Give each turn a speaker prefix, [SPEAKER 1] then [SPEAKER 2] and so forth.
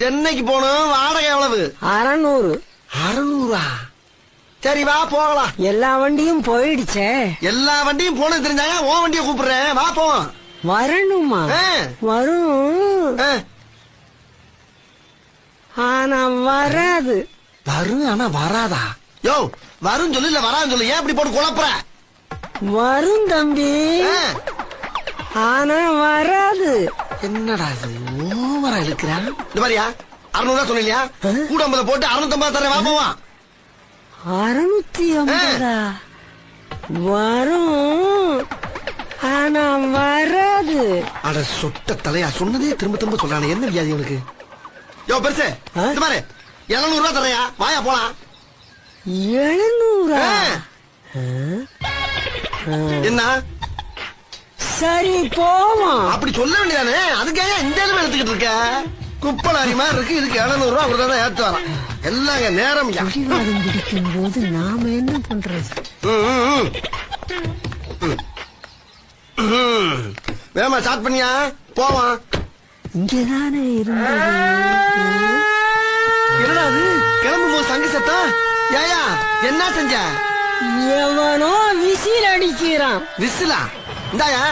[SPEAKER 1] சென்னைக்கு போகணும். வாடகை எவ்வளவு?
[SPEAKER 2] 600.
[SPEAKER 1] 600? சரி வா போகலாம்.
[SPEAKER 2] எல்லா வண்டியும் போயிடுச்சே.
[SPEAKER 1] எல்லா வண்டியும் போனது தெரிஞ்சாங்க. உன் வண்டியை கூப்பிடுறேன், வா போவோம்.
[SPEAKER 2] வரணுமா? வரும். ஆனா வராது.
[SPEAKER 1] வரும் ஆனா வராதா? யோ வரும் சொல்லு, இல்ல வரான்னு சொல்லு. ஏன் இப்படி போட்டு குழப்புற?
[SPEAKER 2] வரும் தம்பி, ஆனா வராது.
[SPEAKER 1] என்னடா இது ஓவரா இருக்கிறான்? இந்த மாதிரியா 600 சொன்னீங்க, கூட 50 போட்டு 650 தரேன், வா போவான்.
[SPEAKER 2] 650? வரும் ஆனா வராது.
[SPEAKER 1] அட சொட்ட தலையா, சொன்னதே திரும்ப திரும்ப சொல்றானே, என்ன வியாதி உனக்கு? யோ பெருசு, இந்த மாதிரி 700 தரையா, வாயா போலாம்.
[SPEAKER 2] 700?
[SPEAKER 1] என்ன?
[SPEAKER 2] சரி போவோம்.
[SPEAKER 1] அப்படி சொல்ல வேண்டியதானே, அதுக்காக இந்த அளவு எடுத்துக்கிட்டு இருக்க? குப்பலாரி மாதிரி இருக்கு. இதுக்கு 700 கொடுத்தா ஏத்து வரான். எல்லாம் நேரம்
[SPEAKER 2] பிடிவாதம் பிடிக்கும் போது நாம என்ன பண்றது?
[SPEAKER 1] வேமா ஸ்டார்ட் பண்ணியா, போவான்.
[SPEAKER 2] இங்கதானே இருந்தது.
[SPEAKER 1] என்னடா அது கிளம்பும் போது சங்கு சத்தம்? ஏயா என்ன செஞ்ச?
[SPEAKER 2] எவனோ விசில் அடிக்கிறான்.
[SPEAKER 1] விசிலா? இந்தாயா